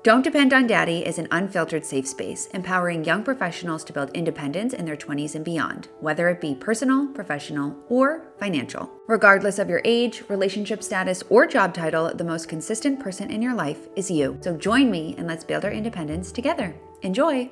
Don't Depend on Daddy is an unfiltered safe space, empowering young professionals to build independence in their 20s and beyond, whether it be personal, professional, or financial. Regardless of your age, relationship status, or job title, the most consistent person in your life is you. So join me and let's build our independence together. Enjoy!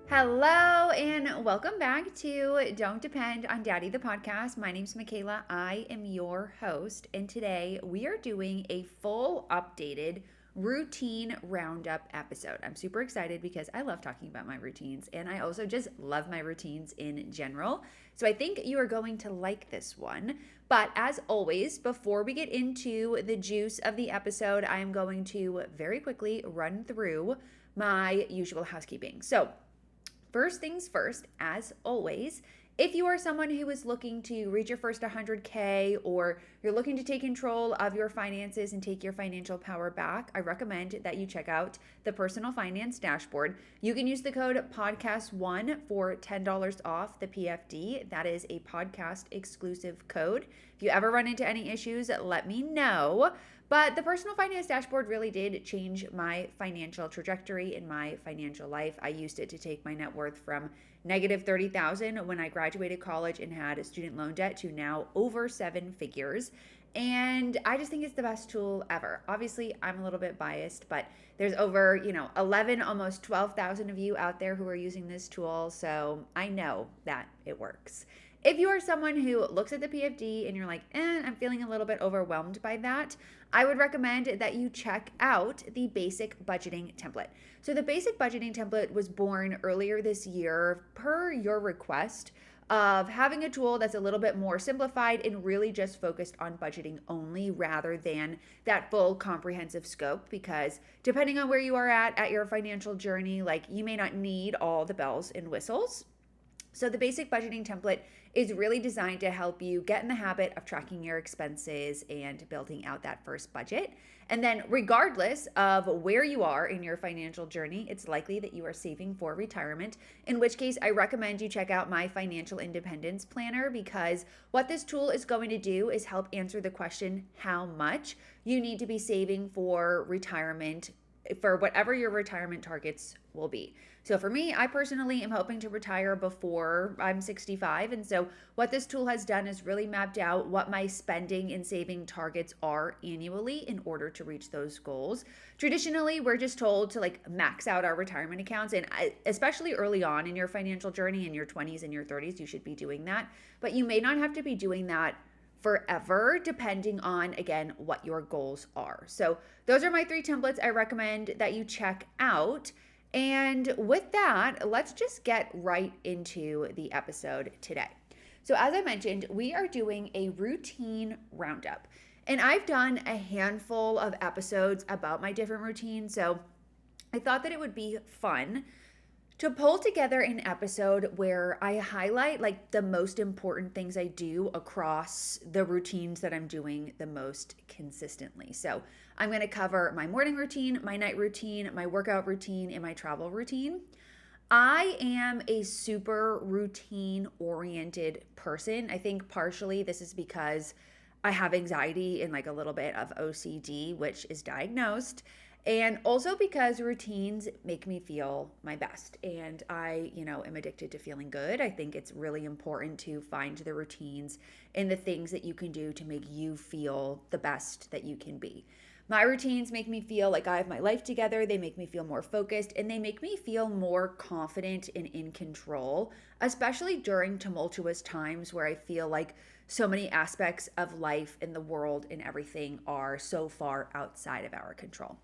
Hello and welcome back to Don't Depend on Daddy, the podcast. My name's Michaela. I am your host, and today we are doing a full updated routine roundup episode. I'm super excited because I love talking about my routines, and I also just love my routines in general. So I think you are going to like this one. But as always, before we get into the juice of the episode, I am going to very quickly run through my usual housekeeping. So first things first, as always, if you are someone who is looking to reach your first 100K or you're looking to take control of your finances and take your financial power back, I recommend that you check out the Personal Finance Dashboard. You can use the code podcast1 for $10 off the PFD. That is a podcast exclusive code. If you ever run into any issues, let me know. But the Personal Finance Dashboard really did change my financial trajectory in my financial life. I used it to take my net worth from negative $30,000 when I graduated college and had a student loan debt to now over 7 figures. And I just think it's the best tool ever. Obviously, I'm a little bit biased, but there's over, 11, almost 12,000 of you out there who are using this tool. So I know that it works. If you are someone who looks at the PFD and you're like, I'm feeling a little bit overwhelmed by that, I would recommend that you check out the basic budgeting template. So the basic budgeting template was born earlier this year per your request of having a tool that's a little bit more simplified and really just focused on budgeting only rather than that full comprehensive scope, because depending on where you are at your financial journey, like you may not need all the bells and whistles. So the basic budgeting template is really designed to help you get in the habit of tracking your expenses and building out that first budget. And then regardless of where you are in your financial journey, it's likely that you are saving for retirement, in which case I recommend you check out my financial independence planner, because what this tool is going to do is help answer the question how much you need to be saving for retirement for whatever your retirement targets will be. So for me, I personally am hoping to retire before I'm 65. And so what this tool has done is really mapped out what my spending and saving targets are annually in order to reach those goals. Traditionally, we're just told to max out our retirement accounts. And especially early on in your financial journey, in your 20s and your 30s, you should be doing that. But you may not have to be doing that forever, depending on, again, what your goals are. So those are my 3 templates I recommend that you check out. And with that, let's just get right into the episode today. So as I mentioned, we are doing a routine roundup. And I've done a handful of episodes about my different routines. So I thought that it would be fun to pull together an episode where I highlight the most important things I do across the routines that I'm doing the most consistently. So I'm going to cover my morning routine, my night routine, my workout routine, and my travel routine. I am a super routine oriented person. I think partially this is because I have anxiety and a little bit of OCD, which is diagnosed. And also because routines make me feel my best. And I, am addicted to feeling good. I think it's really important to find the routines and the things that you can do to make you feel the best that you can be. My routines make me feel like I have my life together. They make me feel more focused, and they make me feel more confident and in control, especially during tumultuous times where I feel like so many aspects of life and the world and everything are so far outside of our control.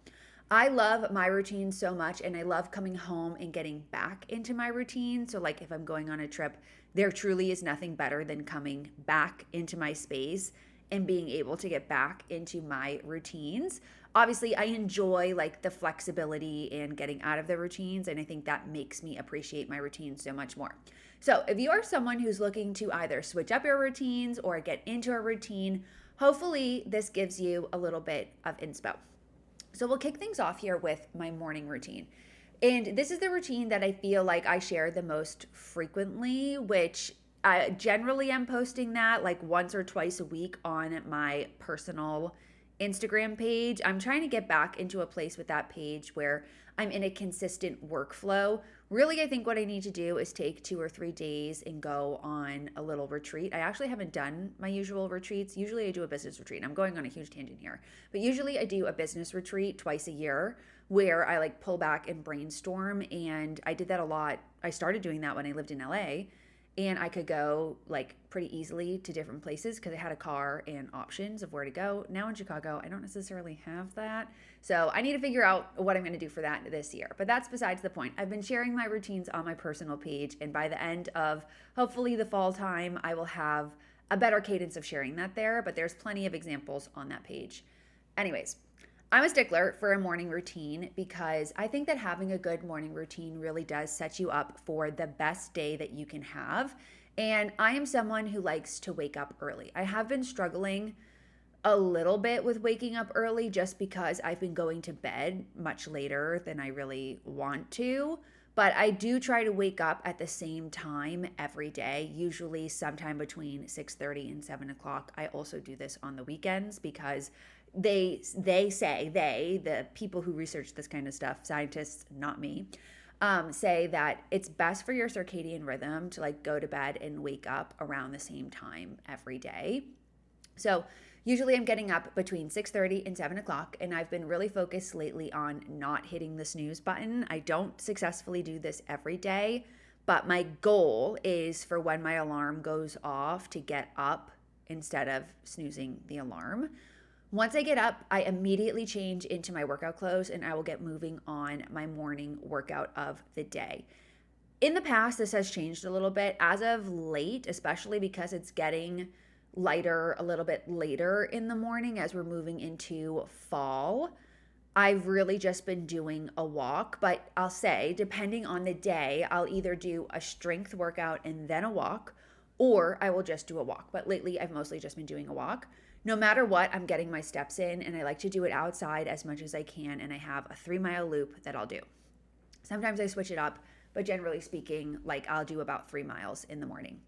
I love my routine so much, and I love coming home and getting back into my routine. So if I'm going on a trip, there truly is nothing better than coming back into my space and being able to get back into my routines. Obviously, I enjoy the flexibility and getting out of the routines, and I think that makes me appreciate my routines so much more. So if you are someone who's looking to either switch up your routines or get into a routine, hopefully this gives you a little bit of inspo. So we'll kick things off here with my morning routine. And this is the routine that I feel like I share the most frequently, which I generally am posting that once or twice a week on my personal Instagram page. I'm trying to get back into a place with that page where I'm in a consistent workflow. Really, I think what I need to do is take 2 or 3 days and go on a little retreat. I actually haven't done my usual retreats. Usually I do a business retreat. I'm going on a huge tangent here. But usually I do a business retreat twice a year where I like pull back and brainstorm. And I did that a lot. I started doing that when I lived in LA, and I could go like pretty easily to different places because I had a car and options of where to go. Now in Chicago, I don't necessarily have that. So I need to figure out what I'm going to do for that this year. But that's besides the point. I've been sharing my routines on my personal page, and by the end of hopefully the fall time, I will have a better cadence of sharing that there. But there's plenty of examples on that page. Anyways, I'm a stickler for a morning routine because I think that having a good morning routine really does set you up for the best day that you can have. And I am someone who likes to wake up early. I have been struggling a little bit with waking up early just because I've been going to bed much later than I really want to. But I do try to wake up at the same time every day, usually sometime between 6:30 and 7 o'clock. I also do this on the weekends because the people who research this kind of stuff, scientists, not me, say that it's best for your circadian rhythm to like go to bed and wake up around the same time every day. So usually I'm getting up between 6:30 and 7 o'clock, and I've been really focused lately on not hitting the snooze button. I don't successfully do this every day, but my goal is for when my alarm goes off to get up instead of snoozing the alarm. Once I get up, I immediately change into my workout clothes and I will get moving on my morning workout of the day. In the past, this has changed a little bit. As of late, especially because it's getting lighter a little bit later in the morning as we're moving into fall, I've really just been doing a walk. But I'll say, depending on the day, I'll either do a strength workout and then a walk, or I will just do a walk. But lately, I've mostly just been doing a walk. No matter what, I'm getting my steps in, and I like to do it outside as much as I can, and I have a 3-mile loop that I'll do. Sometimes I switch it up, but generally speaking, like I'll do about 3 miles in the morning.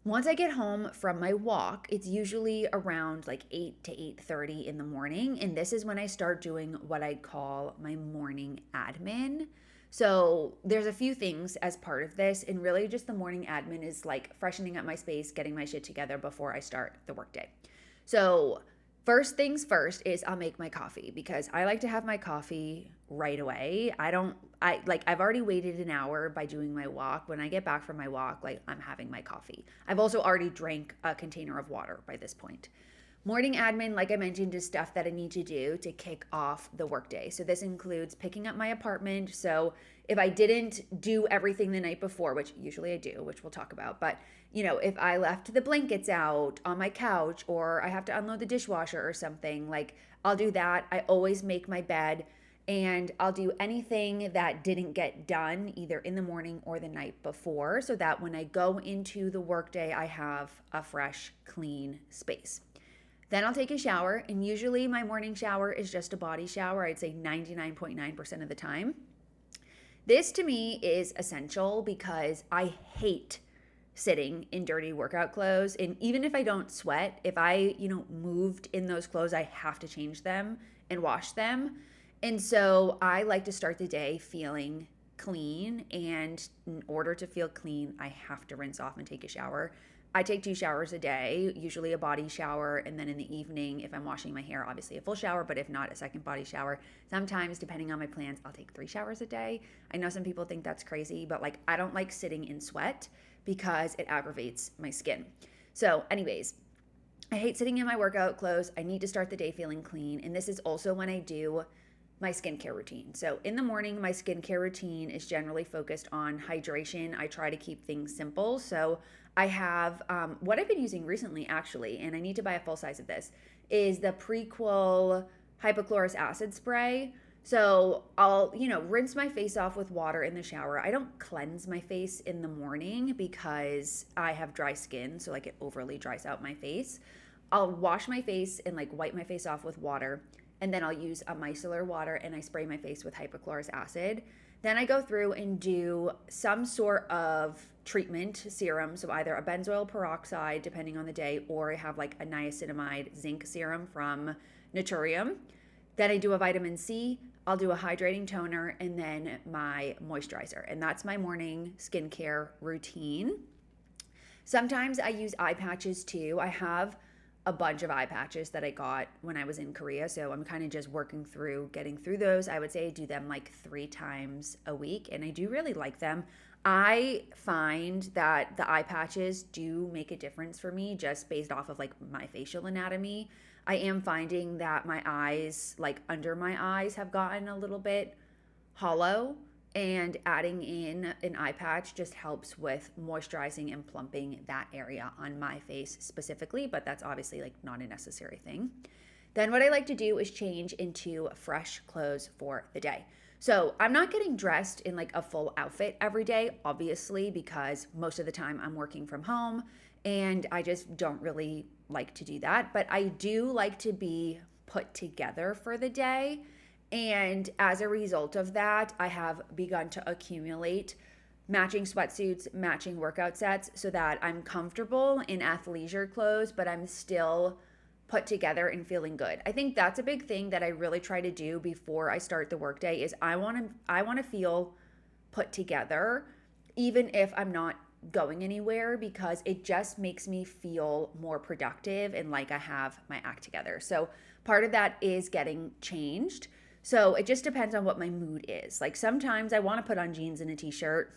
Once I get home from my walk, it's usually around like 8 to 8:30 in the morning, and this is when I start doing what I call my morning admin. So there's a few things as part of this, and really just the morning admin is like freshening up my space, getting my shit together before I start the workday. So first things first is I'll make my coffee because I like to have my coffee right away. I've already waited an hour by doing my walk. When I get back from my walk, like I'm having my coffee. I've also already drank a container of water by this point. Morning admin, like I mentioned, is stuff that I need to do to kick off the workday. So this includes picking up my apartment. So if I didn't do everything the night before, which usually I do, which we'll talk about, but if I left the blankets out on my couch or I have to unload the dishwasher or something, like I'll do that. I always make my bed, and I'll do anything that didn't get done either in the morning or the night before so that when I go into the workday, I have a fresh, clean space. Then I'll take a shower, and usually my morning shower is just a body shower. I'd say 99.9% of the time. This to me is essential because I hate sitting in dirty workout clothes. And even if I don't sweat, if I, moved in those clothes, I have to change them and wash them. And so I like to start the day feeling clean. And in order to feel clean, I have to rinse off and take a shower. I take 2 showers a day, usually a body shower, and then in the evening, if I'm washing my hair, obviously a full shower, but if not, a second body shower. Sometimes, depending on my plans, I'll take 3 showers a day. I know some people think that's crazy, but I don't like sitting in sweat because it aggravates my skin. So anyways, I hate sitting in my workout clothes. I need to start the day feeling clean, and this is also when I do my skincare routine. So in the morning, my skincare routine is generally focused on hydration. I try to keep things simple. So I have what I've been using recently, actually, and I need to buy a full size of this, is the Prequel hypochlorous acid spray. So I'll, rinse my face off with water in the shower. I don't cleanse my face in the morning because I have dry skin, so it overly dries out my face. I'll wash my face and wipe my face off with water, and then I'll use a micellar water and I spray my face with hypochlorous acid. Then I go through and do some sort of treatment serum, so either a benzoyl peroxide, depending on the day, or I have a niacinamide zinc serum from Naturium. Then I do a vitamin C, I'll do a hydrating toner, and then my moisturizer. And that's my morning skincare routine. Sometimes I use eye patches too. I have a bunch of eye patches that I got when I was in Korea. So I'm kind of just working through getting through those. I would say I do them like 3 times a week, and I do really like them. I find that the eye patches do make a difference for me just based off of like my facial anatomy. I am finding that my eyes, like under my eyes, have gotten a little bit hollow, and adding in an eye patch just helps with moisturizing and plumping that area on my face specifically, but that's obviously like not a necessary thing. Then what I like to do is change into fresh clothes for the day. So I'm not getting dressed in like a full outfit every day, obviously, because most of the time I'm working from home and I just don't really like to do that. But I do like to be put together for the day. And as a result of that, I have begun to accumulate matching sweatsuits, matching workout sets so that I'm comfortable in athleisure clothes, but I'm still put together and feeling good. I think that's a big thing that I really try to do before I start the workday is I want to feel put together even if I'm not going anywhere, because it just makes me feel more productive and like I have my act together. So part of that is getting changed. So it just depends on what my mood is. Like sometimes I want to put on jeans and a t-shirt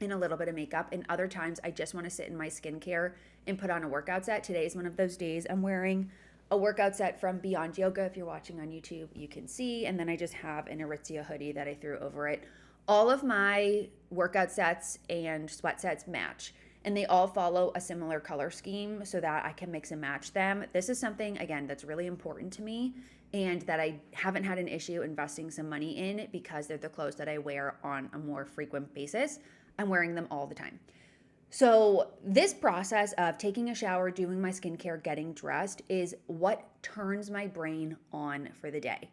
and a little bit of makeup, and other times I just want to sit in my skincare and put on a workout set. Today is one of those days. I'm wearing a workout set from Beyond Yoga. If you're watching on YouTube, you can see. And then I just have an Aritzia hoodie that I threw over it. All of my workout sets and sweat sets match, and they all follow a similar color scheme so that I can mix and match them. This is something, again, that's really important to me and that I haven't had an issue investing some money in because they're the clothes that I wear on a more frequent basis. I'm wearing them all the time. So this process of taking a shower, doing my skincare, getting dressed is what turns my brain on for the day.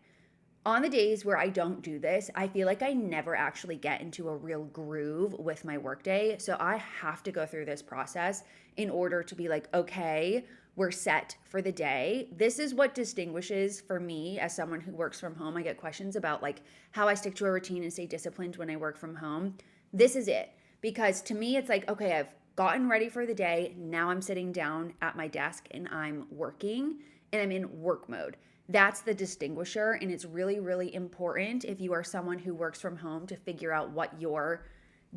On the days where I don't do this, I feel like I never actually get into a real groove with my workday. So I have to go through this process in order to be like, okay, we're set for the day. This is what distinguishes for me as someone who works from home. I get questions about like how I stick to a routine and stay disciplined when I work from home. This is it. Because to me, it's like, okay, I've gotten ready for the day. Now I'm sitting down at my desk and I'm working and I'm in work mode. That's the distinguisher. And it's really, really important if you are someone who works from home to figure out what your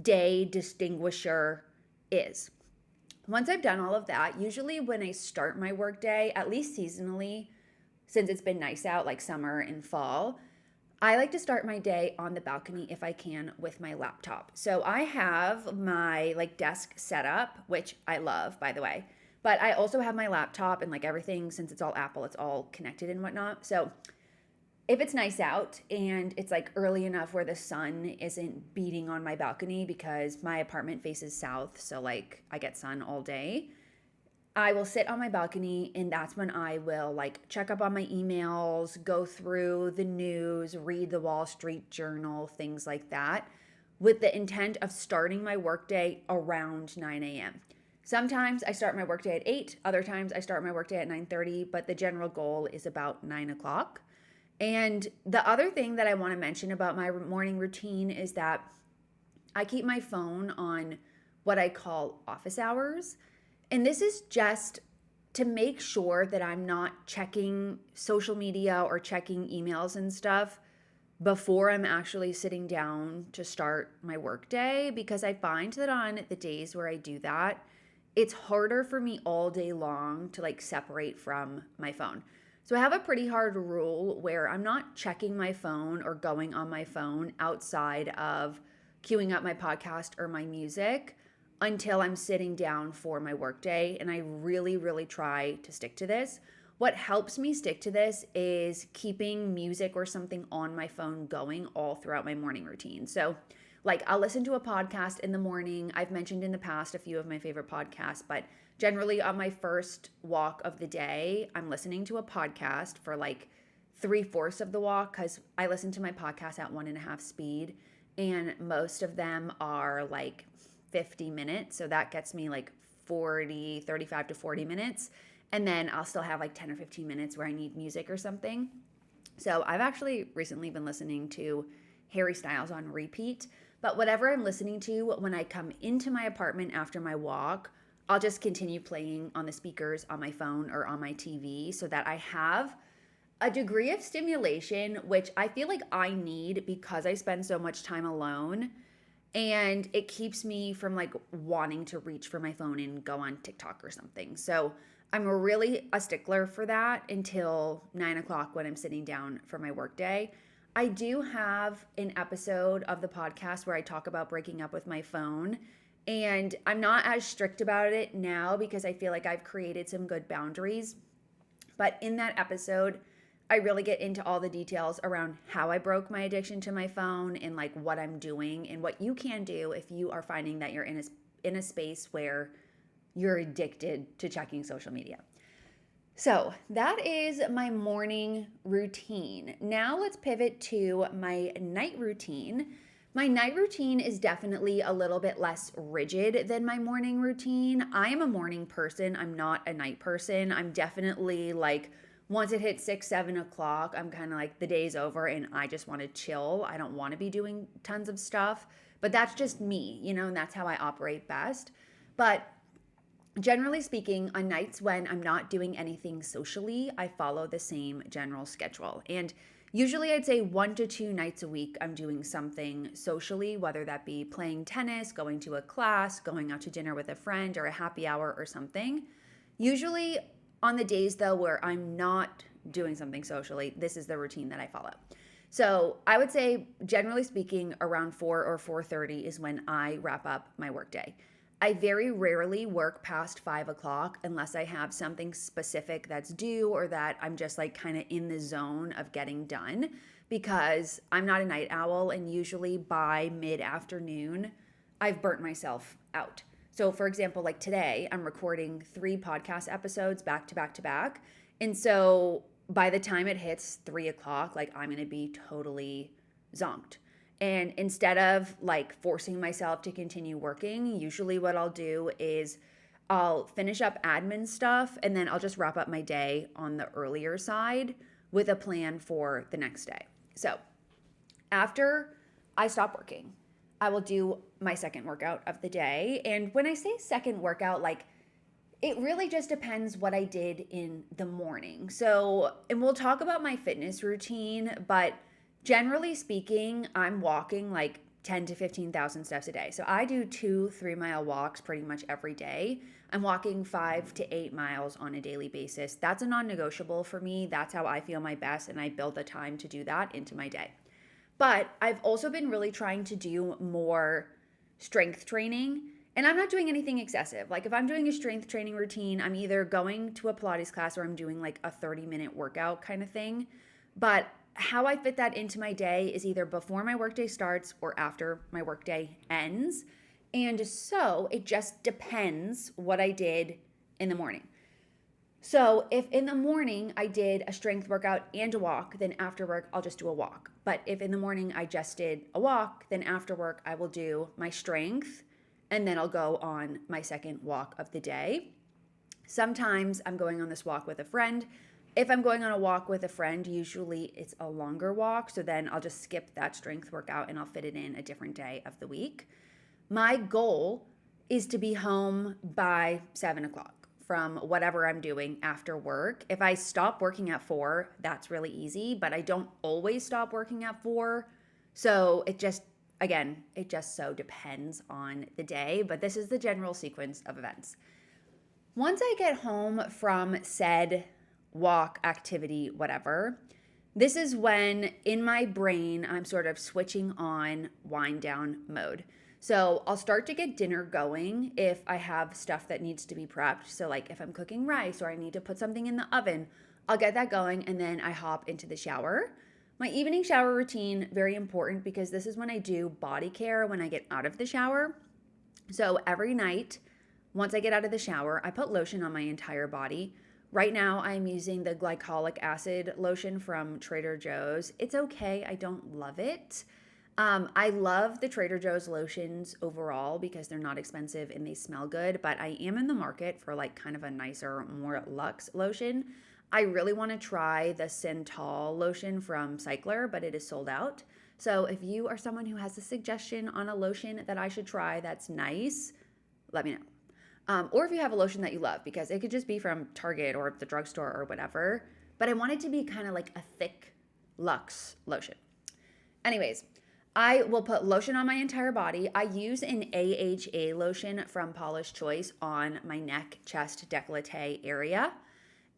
day distinguisher is. Once I've done all of that, usually when I start my work day, at least seasonally, since it's been nice out like summer and fall, I like to start my day on the balcony if I can with my laptop. So I have my like desk set up, which I love, by the way, but I also have my laptop and like everything, since it's all Apple, it's all connected and whatnot. So if it's nice out and it's like early enough where the sun isn't beating on my balcony, because my apartment faces south, so like I get sun all day, I will sit on my balcony, and that's when I will like check up on my emails, go through the news, read the Wall Street Journal, things like that, with the intent of starting my workday around 9 a.m. Sometimes I start my workday at 8, other times I start my workday at 9:30, but the general goal is about 9 o'clock. And the other thing that I want to mention about my morning routine is that I keep my phone on what I call office hours. And this is just to make sure that I'm not checking social media or checking emails and stuff before I'm actually sitting down to start my workday, because I find that on the days where I do that, it's harder for me all day long to like separate from my phone. So I have a pretty hard rule where I'm not checking my phone or going on my phone outside of queuing up my podcast or my music until I'm sitting down for my workday. And I really, really try to stick to this. What helps me stick to this is keeping music or something on my phone going all throughout my morning routine. So like I'll listen to a podcast in the morning. I've mentioned in the past a few of my favorite podcasts, but generally on my first walk of the day, I'm listening to a podcast for like 3/4 of the walk, because I listen to my podcast at 1.5 speed, and most of them are like 50 minutes. So that gets me like 35 to 40 minutes. And then I'll still have like 10 or 15 minutes where I need music or something. So I've actually recently been listening to Harry Styles on repeat. But whatever I'm listening to when I come into my apartment after my walk, I'll just continue playing on the speakers on my phone or on my TV so that I have a degree of stimulation, which I feel like I need because I spend so much time alone. And it keeps me from like wanting to reach for my phone and go on TikTok or something. So I'm really a stickler for that until 9 o'clock when I'm sitting down for my workday. I do have an episode of the podcast where I talk about breaking up with my phone. And I'm not as strict about it now because I feel like I've created some good boundaries. But in that episode, I really get into all the details around how I broke my addiction to my phone and like what I'm doing and what you can do if you are finding that you're in a space where you're addicted to checking social media. So that is my morning routine. Now let's pivot to my night routine. My night routine is definitely a little bit less rigid than my morning routine. I am a morning person. I'm not a night person. I'm definitely like, once it hits 6, 7 o'clock, I'm kind of like the day's over and I just want to chill. I don't want to be doing tons of stuff, but that's just me, and that's how I operate best. But generally speaking, on nights when I'm not doing anything socially, I follow the same general schedule. And usually I'd say 1 to 2 nights a week, I'm doing something socially, whether that be playing tennis, going to a class, going out to dinner with a friend, or a happy hour or something. Usually on the days though where I'm not doing something socially, this is the routine that I follow. So I would say, generally speaking, around 4 or 4:30 is when I wrap up my workday. I very rarely work past 5 o'clock unless I have something specific that's due or that I'm just like kind of in the zone of getting done, because I'm not a night owl and usually by mid-afternoon, I've burnt myself out. So for example, like today, I'm recording 3 podcast episodes back to back to back. And so by the time it hits 3 o'clock, like I'm going to be totally zonked. And instead of like forcing myself to continue working, usually what I'll do is I'll finish up admin stuff and then I'll just wrap up my day on the earlier side with a plan for the next day. So after I stop working, I will do my second workout of the day. And when I say second workout, like it really just depends what I did in the morning. So, and we'll talk about my fitness routine, but generally speaking, I'm walking like 10 to 15,000 steps a day. So I do 2 3-mile walks pretty much every day. I'm walking 5 to 8 miles on a daily basis. That's a non-negotiable for me. That's how I feel my best, and I build the time to do that into my day. But I've also been really trying to do more strength training, and I'm not doing anything excessive. Like if I'm doing a strength training routine, I'm either going to a Pilates class or I'm doing like a 30-minute workout kind of thing. But how I fit that into my day is either before my workday starts or after my workday ends. And so it just depends what I did in the morning. So if in the morning I did a strength workout and a walk, then after work, I'll just do a walk. But if in the morning I just did a walk, then after work, I will do my strength and then I'll go on my second walk of the day. Sometimes I'm going on this walk with a friend. If I'm going on a walk with a friend, usually it's a longer walk. So then I'll just skip that strength workout and I'll fit it in a different day of the week. My goal is to be home by 7 o'clock from whatever I'm doing after work. If I stop working at 4, that's really easy, but I don't always stop working at 4. So it just so depends on the day, but this is the general sequence of events. Once I get home from said walk, activity, whatever, this is when in my brain I'm sort of switching on wind down mode. So I'll start to get dinner going if I have stuff that needs to be prepped. So like if I'm cooking rice or I need to put something in the oven, I'll get that going and then I hop into the shower. My evening shower routine, very important because this is when I do body care when I get out of the shower. So every night, once I get out of the shower, I put lotion on my entire body. Right now, I'm using the glycolic acid lotion from Trader Joe's. It's okay. I don't love it. I love the Trader Joe's lotions overall because they're not expensive and they smell good, but I am in the market for like kind of a nicer, more luxe lotion. I really want to try the Synthol lotion from Cycler, but it is sold out. So if you are someone who has a suggestion on a lotion that I should try that's nice, let me know. Or if you have a lotion that you love, because it could just be from Target or the drugstore or whatever. But I want it to be kind of like a thick luxe lotion. Anyways, I will put lotion on my entire body. I use an AHA lotion from Paula's Choice on my neck, chest, décolleté area.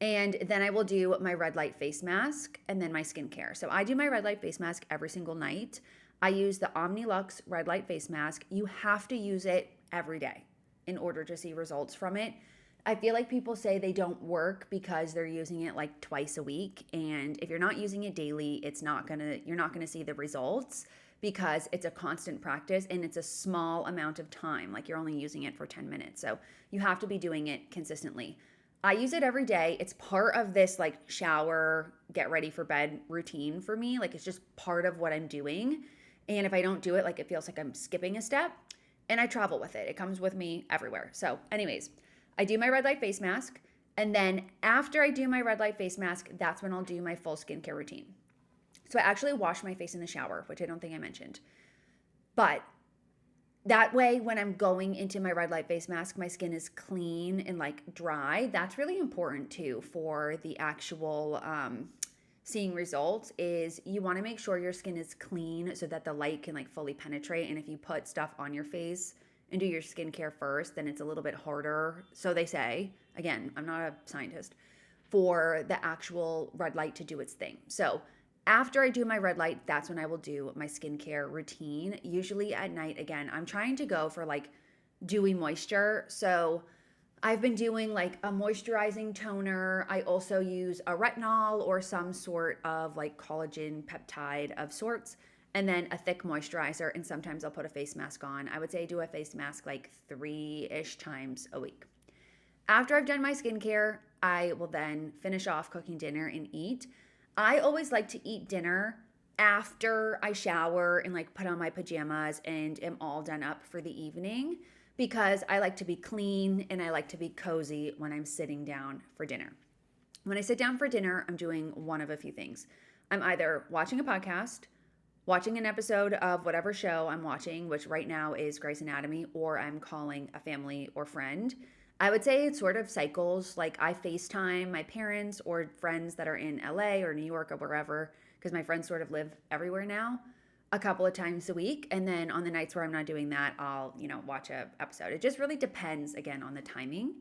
And then I will do my red light face mask and then my skincare. So I do my red light face mask every single night. I use the Omnilux red light face mask. You have to use it every day in order to see results from it. I feel like people say they don't work because they're using it like twice a week. And if you're not using it daily, you're not gonna see the results because it's a constant practice and it's a small amount of time. Like you're only using it for 10 minutes. So you have to be doing it consistently. I use it every day. It's part of this like shower, get ready for bed routine for me. Like it's just part of what I'm doing. And if I don't do it, like it feels like I'm skipping a step. And I travel with it. It comes with me everywhere. So anyways, I do my red light face mask. And then after I do my red light face mask, that's when I'll do my full skincare routine. So I actually wash my face in the shower, which I don't think I mentioned. But that way, when I'm going into my red light face mask, my skin is clean and like dry. That's really important too for the actual seeing results. Is you want to make sure your skin is clean so that the light can like fully penetrate. And if you put stuff on your face and do your skincare first, then it's a little bit harder. So they say, again, I'm not a scientist, for the actual red light to do its thing. So after I do my red light, that's when I will do my skincare routine. Usually at night, again, I'm trying to go for like dewy moisture. So I've been doing like a moisturizing toner. I also use a retinol or some sort of like collagen peptide of sorts, and then a thick moisturizer. And sometimes I'll put a face mask on. I would say I do a face mask like 3-ish times a week. After I've done my skincare, I will then finish off cooking dinner and eat. I always like to eat dinner after I shower and like put on my pajamas and am all done up for the evening because I like to be clean and I like to be cozy when I'm sitting down for dinner. When I sit down for dinner, I'm doing one of a few things. I'm either watching a podcast, watching an episode of whatever show I'm watching, which right now is Grey's Anatomy, or I'm calling a family or friend. I would say it sort of cycles. Like I FaceTime my parents or friends that are in LA or New York or wherever, because my friends sort of live everywhere now, a couple of times a week. And then on the nights where I'm not doing that, I'll, watch an episode. It just really depends again on the timing.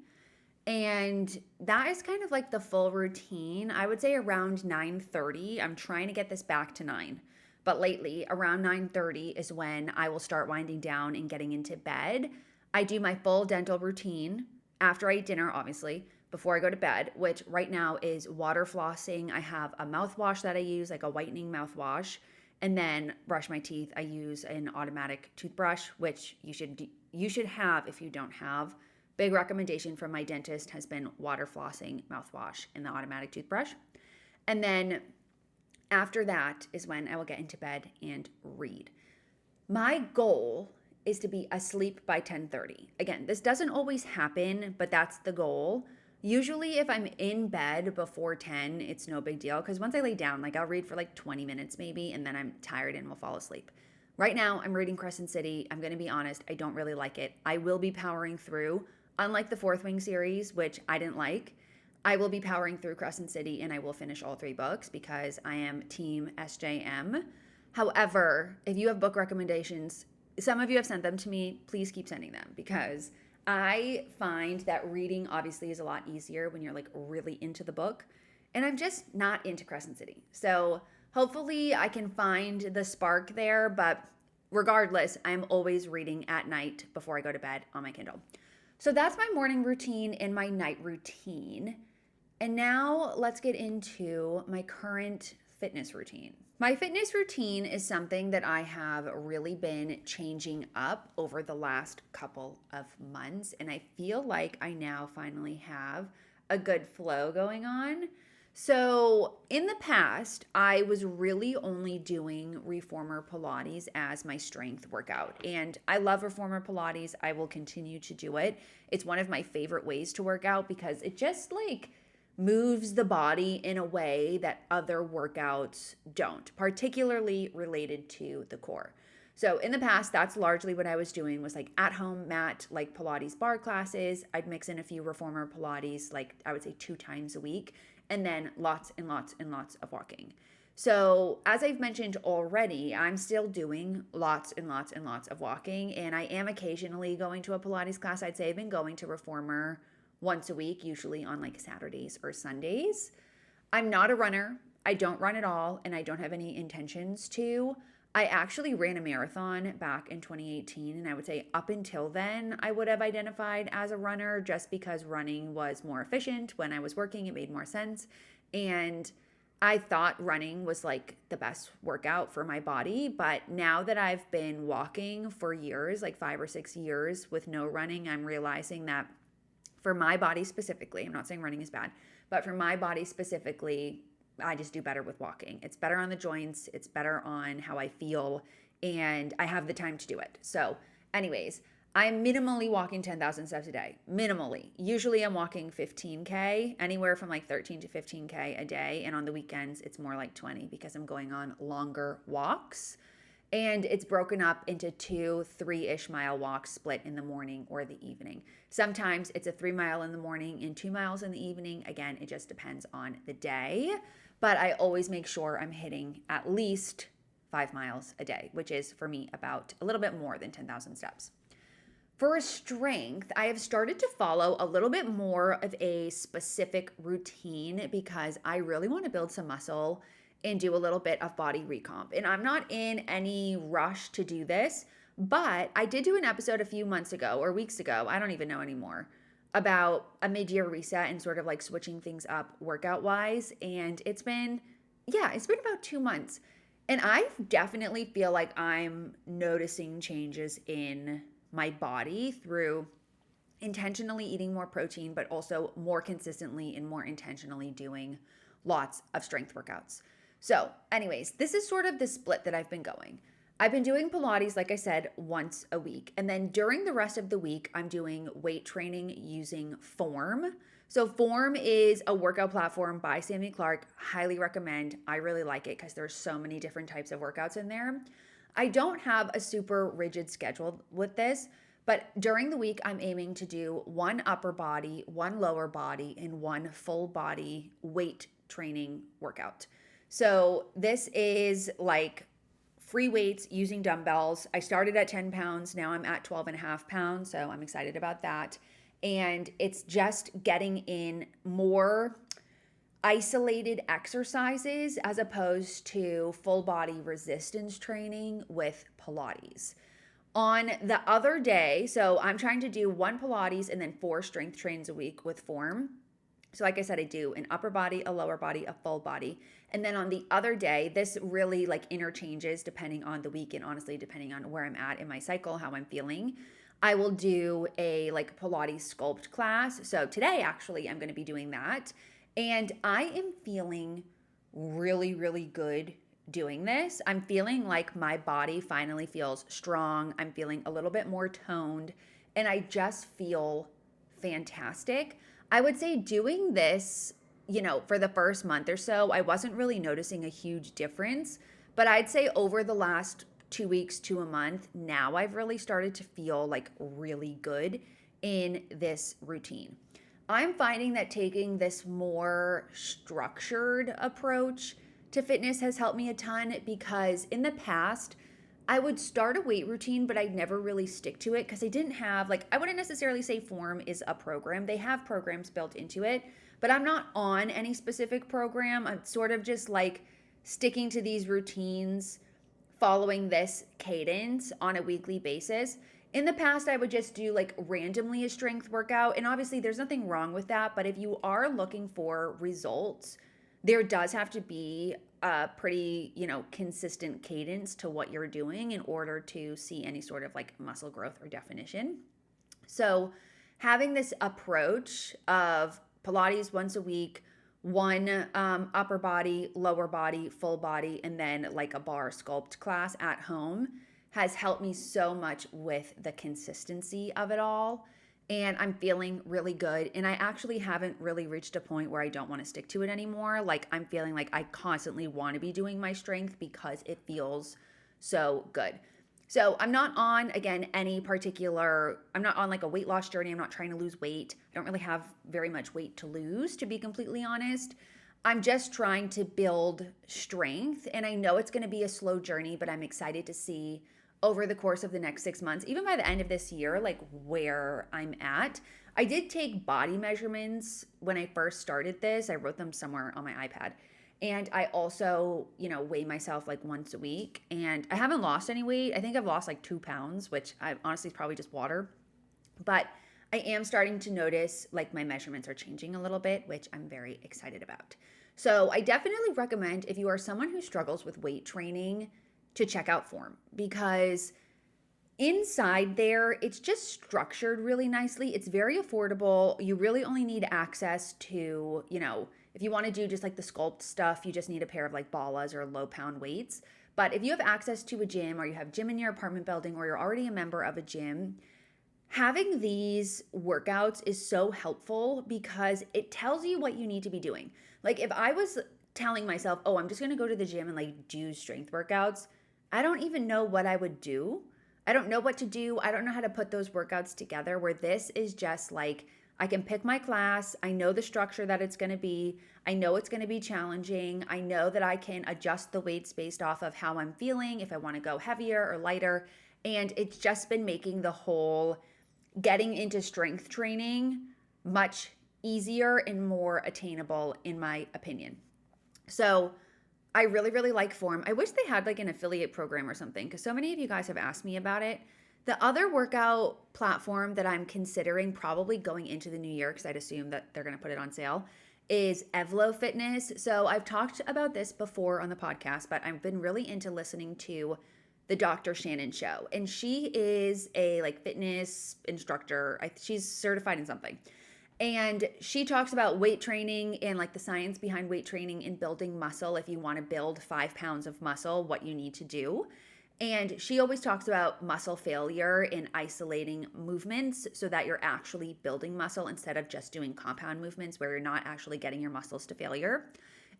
And that is kind of like the full routine. I would say around 9:30. I'm trying to get this back to 9. But lately, around 9:30 is when I will start winding down and getting into bed. I do my full dental routine after I eat dinner, obviously, before I go to bed, which right now is water flossing. I have a mouthwash that I use, like a whitening mouthwash, and then brush my teeth. I use an automatic toothbrush, which you should have if you don't have. Big recommendation from my dentist has been water flossing, mouthwash, and the automatic toothbrush. And then after that is when I will get into bed and read. My goal is to be asleep by 10:30. Again, this doesn't always happen, but that's the goal. Usually if I'm in bed before 10, it's no big deal because once I lay down, like I'll read for like 20 minutes maybe, and then I'm tired and will fall asleep. Right now, I'm reading Crescent City. I'm going to be honest, I don't really like it. I will be powering through. Unlike the Fourth Wing series, which I didn't like, I will be powering through Crescent City and I will finish all 3 books because I am team SJM. However, if you have book recommendations, some of you have sent them to me, please keep sending them because I find that reading obviously is a lot easier when you're like really into the book, and I'm just not into Crescent City. So hopefully I can find the spark there, but regardless, I'm always reading at night before I go to bed on my Kindle. So that's my morning routine and my night routine. And now let's get into my current fitness routine. My fitness routine is something that I have really been changing up over the last couple of months, and I feel like I now finally have a good flow going on. So, in the past, I was really only doing reformer Pilates as my strength workout. And I love reformer Pilates. I will continue to do it. It's one of my favorite ways to work out because it just like moves the body in a way that other workouts don't, particularly related to the core. So in the past, that's largely what I was doing was like at home mat, like Pilates bar classes. I'd mix in a few reformer Pilates, like I would say 2 times a week, and then lots and lots and lots of walking. So, as I've mentioned already, I'm still doing lots and lots and lots of walking, and I am occasionally going to a Pilates class. I'd say I've been going to reformer once a week, usually on like Saturdays or Sundays. I'm not a runner. I don't run at all, and I don't have any intentions to. I actually ran a marathon back in 2018, and I would say up until then, I would have identified as a runner just because running was more efficient. When I was working, it made more sense. And I thought running was like the best workout for my body. But now that I've been walking for years, like 5 or 6 years with no running, I'm realizing that for my body specifically, I'm not saying running is bad, but for my body specifically, I just do better with walking. It's better on the joints, it's better on how I feel, and I have the time to do it. So, anyways, I'm minimally walking 10,000 steps a day. Minimally. Usually I'm walking 15K, anywhere from like 13 to 15K a day. And on the weekends, it's more like 20 because I'm going on longer walks. And it's broken up into 2 3-ish mile walks split in the morning or the evening. Sometimes it's a 3 mile in the morning and 2 miles in the evening. Again, it just depends on the day. But I always make sure I'm hitting at least 5 miles a day, which is for me about a little bit more than 10,000 steps. For strength, I have started to follow a little bit more of a specific routine because I really want to build some muscle and do a little bit of body recomp. And I'm not in any rush to do this, but I did do an episode a few months ago or weeks ago, I don't even know anymore, about a mid-year reset and sort of like switching things up workout wise. And it's been about 2 months. And I definitely feel like I'm noticing changes in my body through intentionally eating more protein, but also more consistently and more intentionally doing lots of strength workouts. So, anyways, this is sort of the split that I've been going. I've been doing Pilates, like I said, once a week. And then during the rest of the week, I'm doing weight training using Form. So, Form is a workout platform by Sammy Clark. Highly recommend. I really like it because there's so many different types of workouts in there. I don't have a super rigid schedule with this, but during the week, I'm aiming to do one upper body, one lower body, and one full body weight training workout. So this is like free weights using dumbbells. I started at 10 pounds. Now I'm at 12 and a half pounds. So I'm excited about that. And it's just getting in more isolated exercises as opposed to full body resistance training with Pilates. On the other day, so I'm trying to do one Pilates and then 4 strength trains a week with Form. So like I said, I do an upper body, a lower body, a full body. And then on the other day, this really like interchanges depending on the week and honestly depending on where I'm at in my cycle, how I'm feeling. I will do a like Pilates sculpt class. So today actually I'm going to be doing that. And I am feeling really, really good doing this. I'm feeling like my body finally feels strong. I'm feeling a little bit more toned and I just feel fantastic. I would say doing this, for the first month or so, I wasn't really noticing a huge difference. But I'd say over the last 2 weeks to a month, now I've really started to feel like really good in this routine. I'm finding that taking this more structured approach to fitness has helped me a ton because in the past, I would start a weight routine, but I'd never really stick to it because I didn't have, I wouldn't necessarily say Form is a program. They have programs built into it, but I'm not on any specific program. I'm sort of just like sticking to these routines, following this cadence on a weekly basis. In the past, I would just do like randomly a strength workout. And obviously, there's nothing wrong with that. But if you are looking for results, there does have to be a pretty, consistent cadence to what you're doing in order to see any sort of like muscle growth or definition. So, having this approach of Pilates once a week, one upper body, lower body, full body, and then like a bar sculpt class at home has helped me so much with the consistency of it all. And I'm feeling really good. And I actually haven't really reached a point where I don't want to stick to it anymore. Like, I'm feeling like I constantly want to be doing my strength because it feels so good. So I'm not on, again, I'm not on like a weight loss journey. I'm not trying to lose weight. I don't really have very much weight to lose, to be completely honest. I'm just trying to build strength. And I know it's going to be a slow journey, but I'm excited to see over the course of the next 6 months, even by the end of this year, like where I'm at. I did take body measurements when I first started this. I wrote them somewhere on my iPad. And I also, weigh myself like once a week. And I haven't lost any weight. I think I've lost like 2 pounds, which I honestly is probably just water. But I am starting to notice like my measurements are changing a little bit, which I'm very excited about. So I definitely recommend, if you are someone who struggles with weight training, to check out Form, because inside there, it's just structured really nicely. It's very affordable. You really only need access to, if you want to do just like the sculpt stuff, you just need a pair of like ballas or low pound weights. But if you have access to a gym, or you have gym in your apartment building, or you're already a member of a gym, having these workouts is so helpful because it tells you what you need to be doing. Like, if I was telling myself, oh, I'm just going to go to the gym and like do strength workouts, I don't even know what I would do. I don't know what to do. I don't know how to put those workouts together, where this is just like, I can pick my class. I know the structure that it's going to be. I know it's going to be challenging. I know that I can adjust the weights based off of how I'm feeling, if I want to go heavier or lighter. And it's just been making the whole getting into strength training much easier and more attainable, in my opinion. So I really, really like Form. I wish they had like an affiliate program or something, because so many of you guys have asked me about it. The other workout platform that I'm considering probably going into the new year, because I'd assume that they're going to put it on sale, is Evlo Fitness. So I've talked about this before on the podcast, but I've been really into listening to the Dr. Shannon show. And she is a like fitness instructor. She's certified in something. And she talks about weight training and like the science behind weight training and building muscle. If you want to build 5 pounds of muscle, what you need to do. And she always talks about muscle failure in isolating movements so that you're actually building muscle instead of just doing compound movements where you're not actually getting your muscles to failure.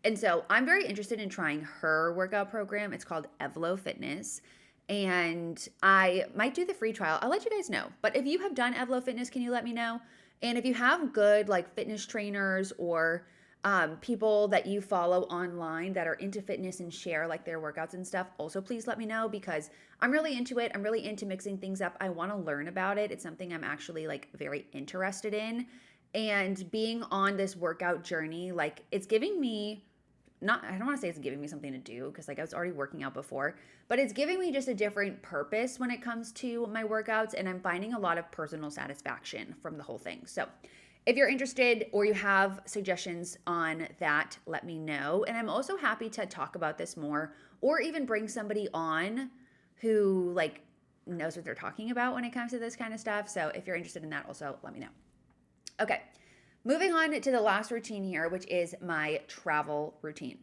And so I'm very interested in trying her workout program. It's called Evlo Fitness. And I might do the free trial. I'll let you guys know. But if you have done Evlo Fitness, can you let me know? And if you have good like fitness trainers or people that you follow online that are into fitness and share like their workouts and stuff, also please let me know, because I'm really into it. I'm really into mixing things up. I want to learn about it. It's something I'm actually like very interested in. And being on this workout journey, like it's giving me I don't want to say it's giving me something to do, because like I was already working out before, but it's giving me just a different purpose when it comes to my workouts, and I'm finding a lot of personal satisfaction from the whole thing. So if you're interested or you have suggestions on that, let me know. And I'm also happy to talk about this more, or even bring somebody on who like knows what they're talking about when it comes to this kind of stuff. So if you're interested in that, also let me know. Okay. Moving on to the last routine here, which is my travel routine.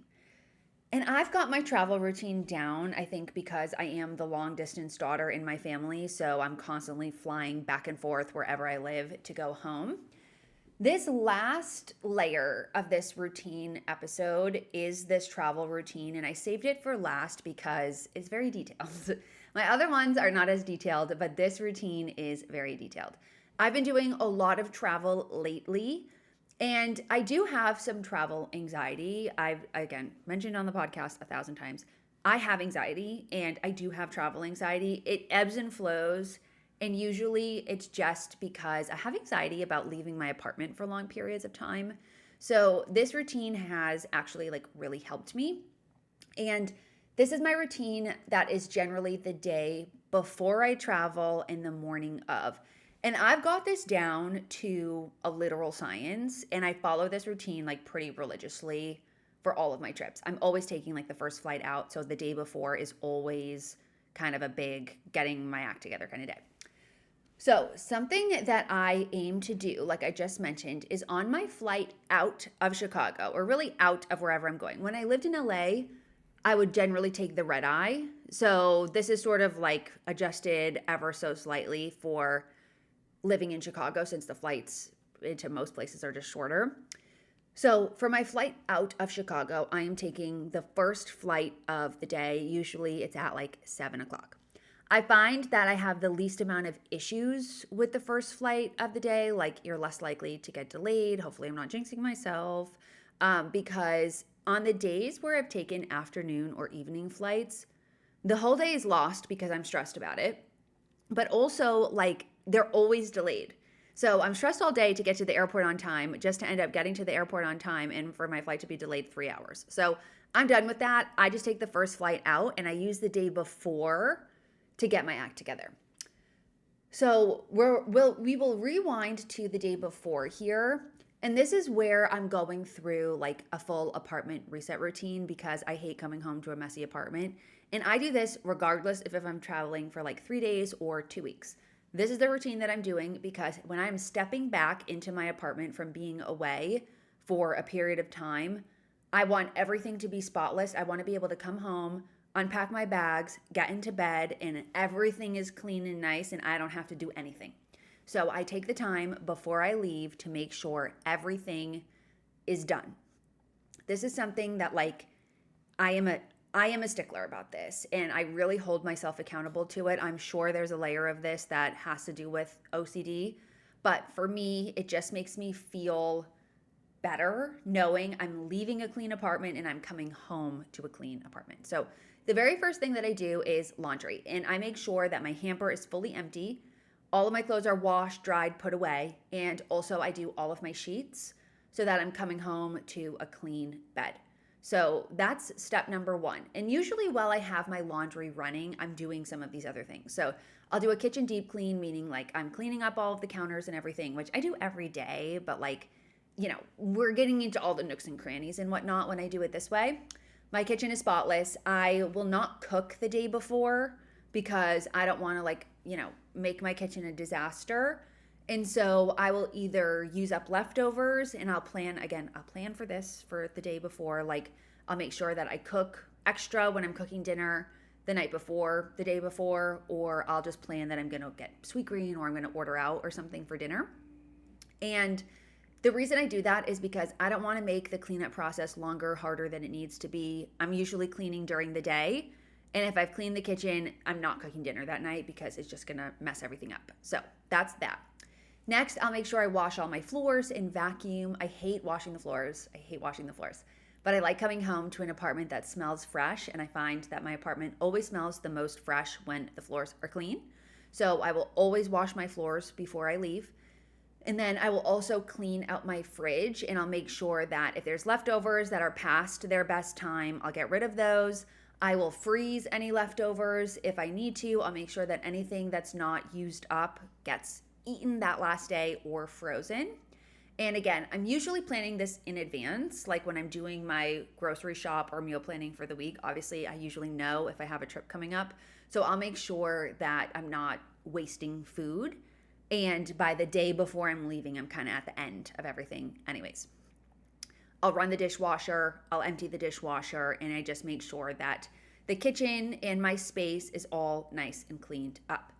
And I've got my travel routine down, I think, because I am the long distance daughter in my family. So I'm constantly flying back and forth wherever I live to go home. This last layer of this routine episode is this travel routine. And I saved it for last because it's very detailed. My other ones are not as detailed, but this routine is very detailed. I've been doing a lot of travel lately, and I do have some travel anxiety. I've, again, mentioned on the podcast 1,000 times. I have anxiety, and I do have travel anxiety. It ebbs and flows, and usually it's just because I have anxiety about leaving my apartment for long periods of time. So this routine has actually like really helped me. And this is my routine that is generally the day before I travel and the morning of. And I've got this down to a literal science, and I follow this routine like pretty religiously for all of my trips. I'm always taking like the first flight out, so the day before is always kind of a big getting my act together kind of day. So, something that I aim to do, like I just mentioned, is on my flight out of Chicago, or really out of wherever I'm going. When I lived in LA, I would generally take the red eye. So, this is sort of like adjusted ever so slightly for living in Chicago since the flights into most places are just shorter. So, for my flight out of Chicago, I am taking the first flight of the day. Usually it's at like 7 o'clock. I find that I have the least amount of issues with the first flight of the day. Like, you're less likely to get delayed. Hopefully, I'm not jinxing myself. Because on the days where I've taken afternoon or evening flights, the whole day is lost because I'm stressed about it. But also, like, they're always delayed. So I'm stressed all day to get to the airport on time, just to end up getting to the airport on time and for my flight to be delayed 3 hours. So I'm done with that. I just take the first flight out and I use the day before to get my act together. So we will rewind to the day before here. And this is where I'm going through like a full apartment reset routine because I hate coming home to a messy apartment. And I do this regardless if I'm traveling for like 3 days or 2 weeks. This is the routine that I'm doing because when I'm stepping back into my apartment from being away for a period of time, I want everything to be spotless. I want to be able to come home, unpack my bags, get into bed, and everything is clean and nice, and I don't have to do anything. So I take the time before I leave to make sure everything is done. This is something that like I am a I am a stickler about this and I really hold myself accountable to it. I'm sure there's a layer of this that has to do with OCD, but for me, it just makes me feel better knowing I'm leaving a clean apartment and I'm coming home to a clean apartment. So, the very first thing that I do is laundry, and I make sure that my hamper is fully empty. All of my clothes are washed, dried, put away, and also I do all of my sheets so that I'm coming home to a clean bed. So that's step number one. And usually, while I have my laundry running, I'm doing some of these other things. So I'll do a kitchen deep clean, meaning like I'm cleaning up all of the counters and everything, which I do every day, but like, we're getting into all the nooks and crannies and whatnot when I do it this way. My kitchen is spotless. I will not cook the day before because I don't want to, like, make my kitchen a disaster. And so I will either use up leftovers and I'll plan for this for the day before. Like, I'll make sure that I cook extra when I'm cooking dinner the night before, the day before, or I'll just plan that I'm going to get Sweetgreen or I'm going to order out or something for dinner. And the reason I do that is because I don't want to make the cleanup process longer, harder than it needs to be. I'm usually cleaning during the day. And if I've cleaned the kitchen, I'm not cooking dinner that night because it's just going to mess everything up. So that's that. Next, I'll make sure I wash all my floors and vacuum. I hate washing the floors. But I like coming home to an apartment that smells fresh. And I find that my apartment always smells the most fresh when the floors are clean. So I will always wash my floors before I leave. And then I will also clean out my fridge and I'll make sure that if there's leftovers that are past their best time, I'll get rid of those. I will freeze any leftovers if I need to. I'll make sure that anything that's not used up gets eaten that last day or frozen. And again, I'm usually planning this in advance, like when I'm doing my grocery shop or meal planning for the week. Obviously, I usually know if I have a trip coming up. So I'll make sure that I'm not wasting food. And by the day before I'm leaving, I'm kind of at the end of everything anyways. I'll run the dishwasher, I'll empty the dishwasher, and I just make sure that the kitchen and my space is all nice and cleaned up.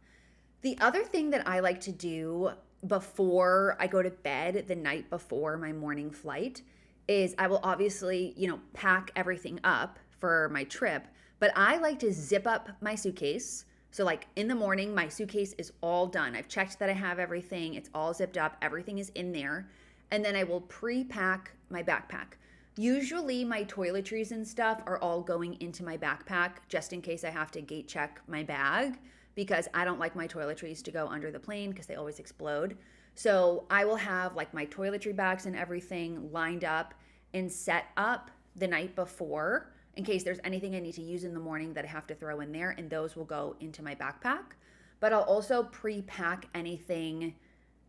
The other thing that I like to do before I go to bed the night before my morning flight is I will obviously, pack everything up for my trip, but I like to zip up my suitcase. So like in the morning, my suitcase is all done. I've checked that I have everything. It's all zipped up. Everything is in there. And then I will pre-pack my backpack. Usually my toiletries and stuff are all going into my backpack just in case I have to gate check my bag because I don't like my toiletries to go under the plane because they always explode. So I will have like my toiletry bags and everything lined up and set up the night before in case there's anything I need to use in the morning that I have to throw in there, and those will go into my backpack. But I'll also pre-pack anything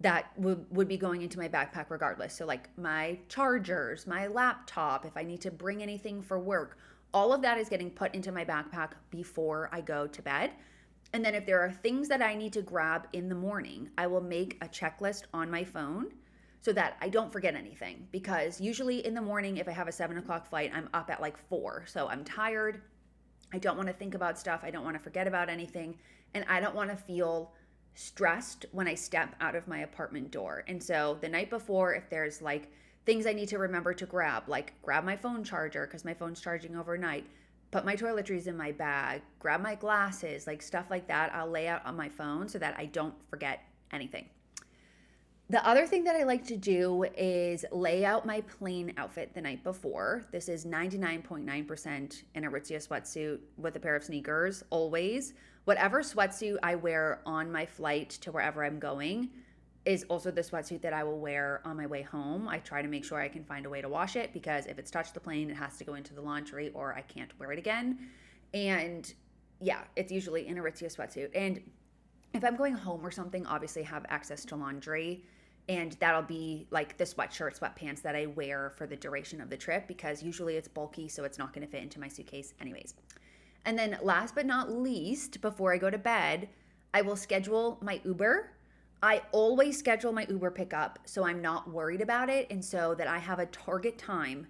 that would be going into my backpack regardless. So like my chargers, my laptop, if I need to bring anything for work, all of that is getting put into my backpack before I go to bed. And then if there are things that I need to grab in the morning, I will make a checklist on my phone so that I don't forget anything. Because usually in the morning, if I have a 7 o'clock flight, I'm up at like 4. So I'm tired. I don't want to think about stuff. I don't want to forget about anything. And I don't want to feel stressed when I step out of my apartment door. And so the night before, if there's like things I need to remember to grab, like grab my phone charger because my phone's charging overnight, put my toiletries in my bag, grab my glasses, like stuff like that, I'll lay out on my phone so that I don't forget anything. The other thing that I like to do is lay out my plane outfit the night before. This is 99.9% an Aritzia sweatsuit with a pair of sneakers, always. Whatever sweatsuit I wear on my flight to wherever I'm going is also the sweatsuit that I will wear on my way home. I try to make sure I can find a way to wash it because if it's touched the plane, it has to go into the laundry or I can't wear it again. And yeah, it's usually an Aritzia sweatsuit. And if I'm going home or something, obviously I have access to laundry. And that'll be like the sweatshirt, sweatpants that I wear for the duration of the trip because usually it's bulky, so it's not going to fit into my suitcase anyways. And then last but not least, before I go to bed, I will schedule my Uber. I always schedule my Uber pickup so I'm not worried about it and so that I have a target time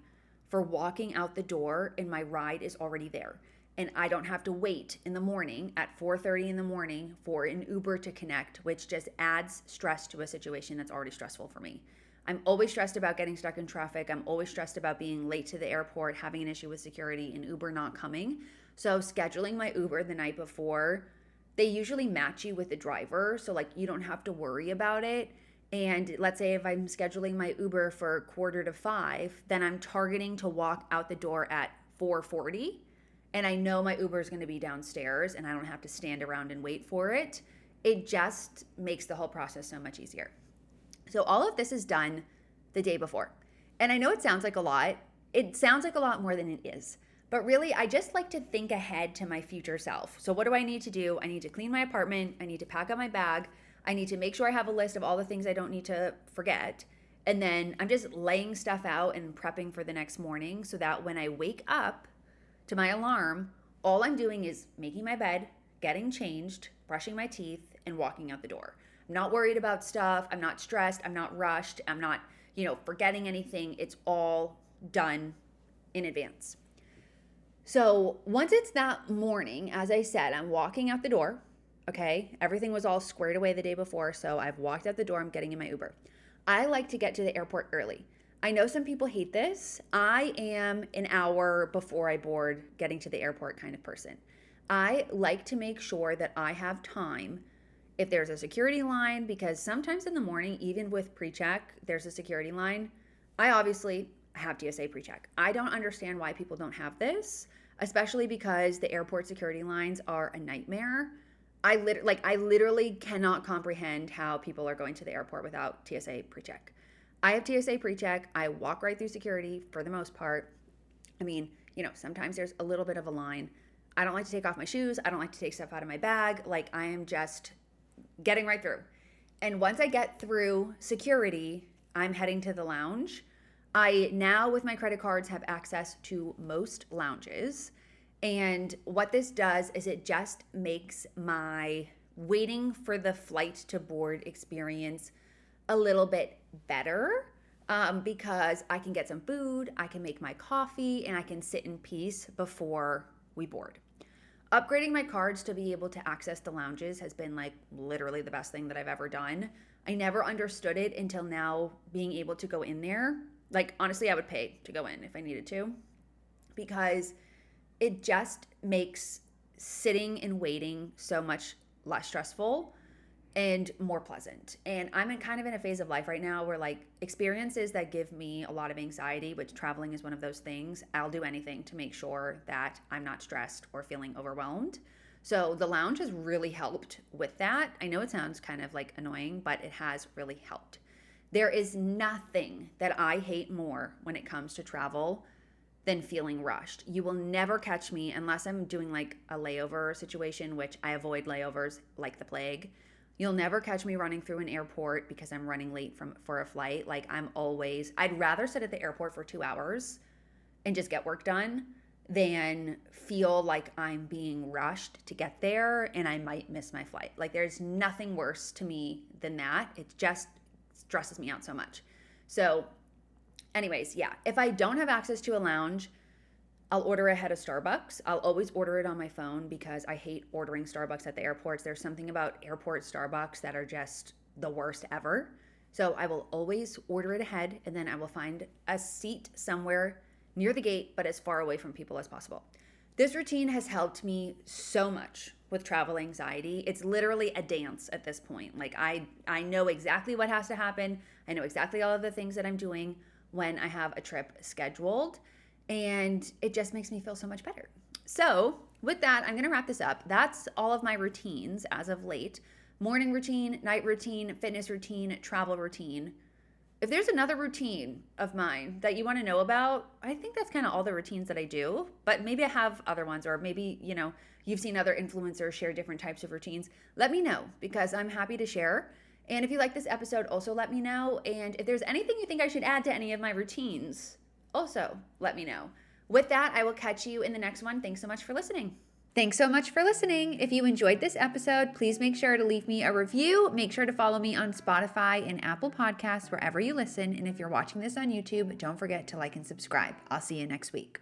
for walking out the door and my ride is already there. And I don't have to wait in the morning at 4:30 in the morning for an Uber to connect, which just adds stress to a situation that's already stressful for me. I'm always stressed about getting stuck in traffic. I'm always stressed about being late to the airport, having an issue with security, and Uber not coming. So scheduling my Uber the night before, they usually match you with the driver. So like you don't have to worry about it. And let's say if I'm scheduling my Uber for 4:45, then I'm targeting to walk out the door at 4:40. And I know my Uber is going to be downstairs and I don't have to stand around and wait for it. It just makes the whole process so much easier. So all of this is done the day before. And I know it sounds like a lot. It sounds like a lot more than it is. But really, I just like to think ahead to my future self. So what do I need to do? I need to clean my apartment. I need to pack up my bag. I need to make sure I have a list of all the things I don't need to forget. And then I'm just laying stuff out and prepping for the next morning so that when I wake up to my alarm, all I'm doing is making my bed, getting changed, brushing my teeth, and walking out the door. I'm not worried about stuff. I'm not stressed. I'm not rushed. I'm not, forgetting anything. It's all done in advance. So once it's that morning, as I said, I'm walking out the door. Okay. Everything was all squared away the day before. So I've walked out the door. I'm getting in my Uber. I like to get to the airport early. I know some people hate this. I am an hour before I board getting to the airport kind of person. I like to make sure that I have time if there's a security line, because sometimes in the morning, even with pre-check, there's a security line. I obviously have TSA pre-check. I don't understand why people don't have this, especially because the airport security lines are a nightmare. I literally cannot comprehend how people are going to the airport without TSA pre-check. I have TSA pre-check. I walk right through security for the most part. I mean, sometimes there's a little bit of a line. I don't like to take off my shoes. I don't like to take stuff out of my bag. Like I am just getting right through. And once I get through security, I'm heading to the lounge. I now with my credit cards have access to most lounges. And what this does is it just makes my waiting for the flight to board experience a little bit better because I can get some food, I can make my coffee, and I can sit in peace before we board. Upgrading my cards to be able to access the lounges has been like literally the best thing that I've ever done. I never understood it until now being able to go in there. Like honestly, I would pay to go in if I needed to because it just makes sitting and waiting so much less stressful and more pleasant. And I'm kind of in a phase of life right now where like experiences that give me a lot of anxiety, which traveling is one of those things, I'll do anything to make sure that I'm not stressed or feeling overwhelmed. So the lounge has really helped with that. I know it sounds kind of like annoying, but it has really helped. There is nothing that I hate more when it comes to travel than feeling rushed. You will never catch me unless I'm doing like a layover situation, which I avoid layovers like the plague. You'll never catch me running through an airport because I'm running late for a flight. Like I'd rather sit at the airport for 2 hours and just get work done than feel like I'm being rushed to get there and I might miss my flight. Like there's nothing worse to me than that. It just stresses me out so much. So anyways, yeah, if I don't have access to a lounge, I'll order ahead of Starbucks. I'll always order it on my phone because I hate ordering Starbucks at the airports. There's something about airport Starbucks that are just the worst ever. So I will always order it ahead, and then I will find a seat somewhere near the gate, but as far away from people as possible. This routine has helped me so much with travel anxiety. It's literally a dance at this point. Like I know exactly what has to happen. I know exactly all of the things that I'm doing when I have a trip scheduled, and it just makes me feel so much better. So with that, I'm going to wrap this up. That's all of my routines as of late: morning routine, night routine, fitness routine, travel routine. If there's another routine of mine that you want to know about, I think that's kind of all the routines that I do, but maybe I have other ones, or maybe, you've seen other influencers share different types of routines. Let me know, because I'm happy to share. And if you like this episode, also let me know. And if there's anything you think I should add to any of my routines, also let me know. With that, I will catch you in the next one. Thanks so much for listening. Thanks so much for listening. If you enjoyed this episode, please make sure to leave me a review. Make sure to follow me on Spotify and Apple Podcasts, wherever you listen. And if you're watching this on YouTube, don't forget to like and subscribe. I'll see you next week.